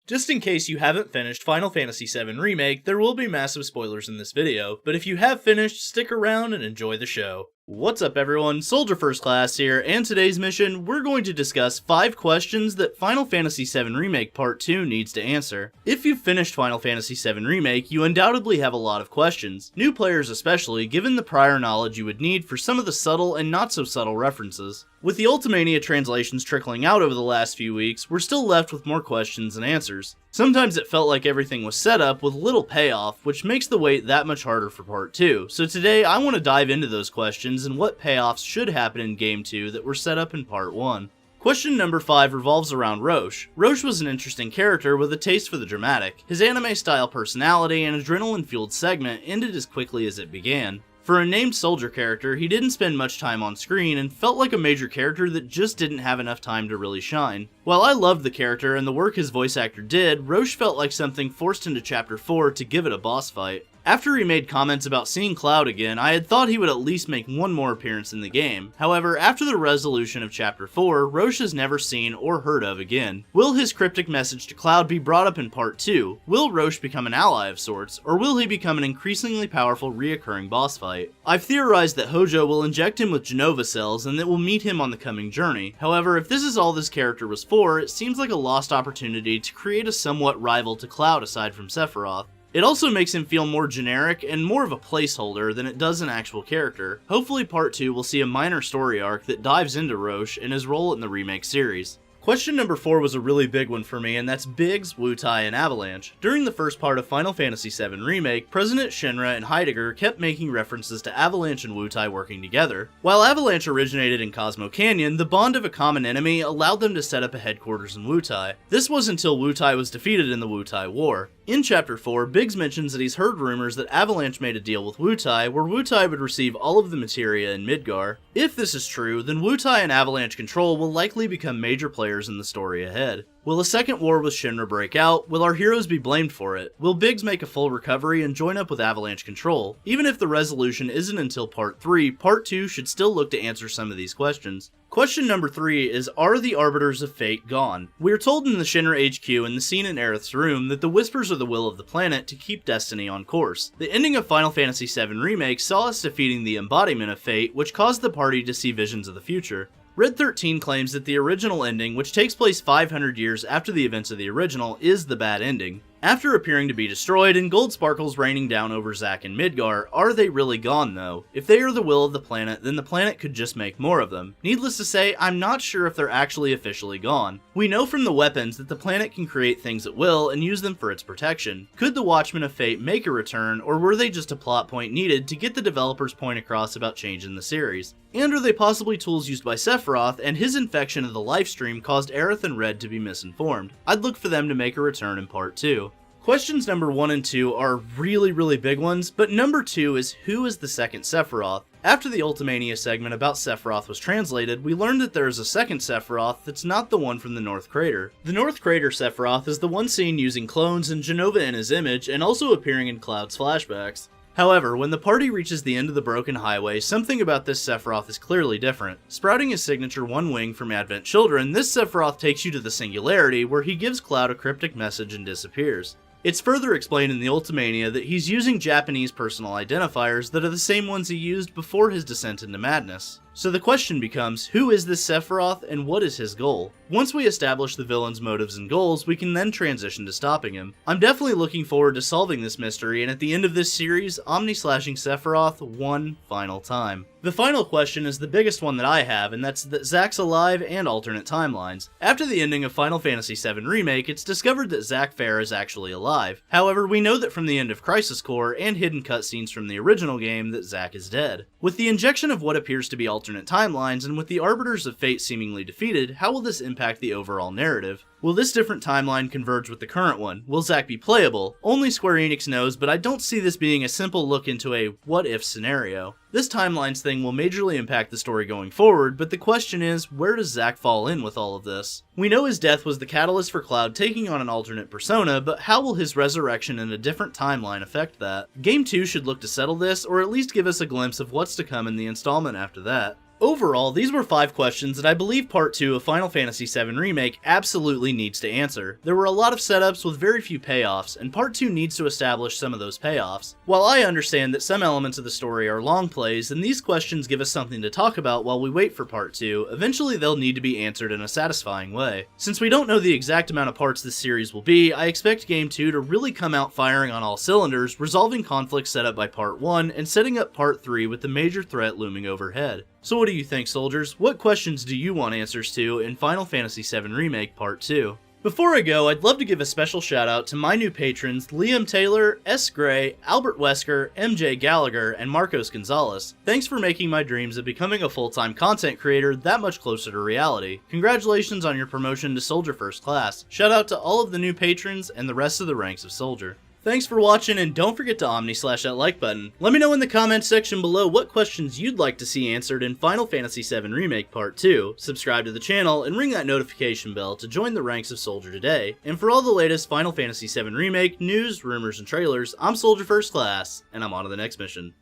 Just in case you haven't finished Final Fantasy VII Remake, there will be massive spoilers in this video, but if you have finished, stick around and enjoy the show. What's up everyone, Soldier First Class here, and today's mission, we're going to discuss 5 questions that Final Fantasy VII Remake Part 2 needs to answer. If you've finished Final Fantasy VII Remake, you undoubtedly have a lot of questions, new players especially, given the prior knowledge you would need for some of the subtle and not so subtle references. With the Ultimania translations trickling out over the last few weeks, we're still left with more questions than answers. Sometimes it felt like everything was set up with little payoff, which makes the wait that much harder for Part 2. So today I want to dive into those questions and what payoffs should happen in Game 2 that were set up in Part 1. Question number 5 revolves around Roche. Roche was an interesting character with a taste for the dramatic. His anime-style personality and adrenaline-fueled segment ended as quickly as it began. For a named soldier character, he didn't spend much time on screen and felt like a major character that just didn't have enough time to really shine. While I loved the character and the work his voice actor did, Roche felt like something forced into Chapter 4 to give it a boss fight. After he made comments about seeing Cloud again, I had thought he would at least make one more appearance in the game. However, after the resolution of Chapter 4, Roche is never seen or heard of again. Will his cryptic message to Cloud be brought up in Part 2? Will Roche become an ally of sorts? Or will he become an increasingly powerful reoccurring boss fight? I've theorized that Hojo will inject him with Jenova cells and that we'll meet him on the coming journey. However, if this is all this character was for, it seems like a lost opportunity to create a somewhat rival to Cloud aside from Sephiroth. It also makes him feel more generic and more of a placeholder than it does an actual character. Hopefully Part 2 will see a minor story arc that dives into Roche and his role in the remake series. Question number 4 was a really big one for me, and that's Biggs, Wutai, and Avalanche. During the first part of Final Fantasy VII Remake, President Shinra and Heidegger kept making references to Avalanche and Wutai working together. While Avalanche originated in Cosmo Canyon, the bond of a common enemy allowed them to set up a headquarters in Wutai. This was until Wutai was defeated in the Wutai War. In Chapter 4, Biggs mentions that he's heard rumors that Avalanche made a deal with Wutai where Wutai would receive all of the materia in Midgar. If this is true, then Wutai and Avalanche Control will likely become major players in the story ahead. Will a second war with Shinra break out? Will our heroes be blamed for it? Will Biggs make a full recovery and join up with Avalanche Control? Even if the resolution isn't until Part 3, Part 2 should still look to answer some of these questions. Question number 3 is, are the Arbiters of Fate gone? We are told in the Shinra HQ in the scene in Aerith's room that the Whispers are the will of the planet to keep destiny on course. The ending of Final Fantasy VII Remake saw us defeating the embodiment of fate, which caused the party to see visions of the future. Red 13 claims that the original ending, which takes place 500 years after the events of the original, is the bad ending. After appearing to be destroyed and gold sparkles raining down over Zack and Midgar, are they really gone though? If they are the will of the planet, then the planet could just make more of them. Needless to say, I'm not sure if they're actually officially gone. We know from the weapons that the planet can create things at will and use them for its protection. Could the Watchmen of Fate make a return, or were they just a plot point needed to get the developers' point across about change in the series? And are they possibly tools used by Sephiroth, and his infection of the lifestream caused Aerith and Red to be misinformed? I'd look for them to make a return in Part 2. Questions number 1 and 2 are really big ones, but number 2 is, who is the second Sephiroth? After the Ultimania segment about Sephiroth was translated, we learned that there is a second Sephiroth that's not the one from the North Crater. The North Crater Sephiroth is the one seen using clones and Jenova in his image, and also appearing in Cloud's flashbacks. However, when the party reaches the end of the Broken Highway, something about this Sephiroth is clearly different. Sprouting his signature One Wing from Advent Children, this Sephiroth takes you to the Singularity, where he gives Cloud a cryptic message and disappears. It's further explained in the Ultimania that he's using Japanese personal identifiers that are the same ones he used before his descent into madness. So the question becomes, who is this Sephiroth and what is his goal? Once we establish the villain's motives and goals, we can then transition to stopping him. I'm definitely looking forward to solving this mystery, and at the end of this series, omni-slashing Sephiroth one final time. The final question is the biggest one that I have, and that's that Zack's alive and alternate timelines. After the ending of Final Fantasy VII Remake, it's discovered that Zack Fair is actually alive. However, we know that from the end of Crisis Core and hidden cutscenes from the original game that Zack is dead. With the injection of what appears to be alternate timelines, and with the Arbiters of Fate seemingly defeated, how will this impact the overall narrative? Will this different timeline converge with the current one? Will Zack be playable? Only Square Enix knows, but I don't see this being a simple look into a what-if scenario. This timelines thing will majorly impact the story going forward, but the question is, where does Zack fall in with all of this? We know his death was the catalyst for Cloud taking on an alternate persona, but how will his resurrection in a different timeline affect that? Game 2 should look to settle this, or at least give us a glimpse of what's to come in the installment after that. Overall, these were 5 questions that I believe Part 2 of Final Fantasy VII Remake absolutely needs to answer. There were a lot of setups with very few payoffs, and Part 2 needs to establish some of those payoffs. While I understand that some elements of the story are long plays, and these questions give us something to talk about while we wait for Part 2, eventually they'll need to be answered in a satisfying way. Since we don't know the exact amount of parts this series will be, I expect Game 2 to really come out firing on all cylinders, resolving conflicts set up by Part 1, and setting up Part 3 with the major threat looming overhead. So what do you think, soldiers? What questions do you want answers to in Final Fantasy VII Remake Part 2? Before I go, I'd love to give a special shout out to my new patrons Liam Taylor, S. Gray, Albert Wesker, MJ Gallagher, and Marcos Gonzalez. Thanks for making my dreams of becoming a full-time content creator that much closer to reality. Congratulations on your promotion to Soldier First Class. Shout out to all of the new patrons and the rest of the ranks of Soldier. Thanks for watching, and don't forget to omni-slash that like button. Let me know in the comments section below what questions you'd like to see answered in Final Fantasy VII Remake Part 2, subscribe to the channel, and ring that notification bell to join the ranks of Soldier today. And for all the latest Final Fantasy VII Remake news, rumors, and trailers, I'm Soldier First Class, and I'm on to the next mission.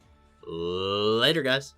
Later, guys.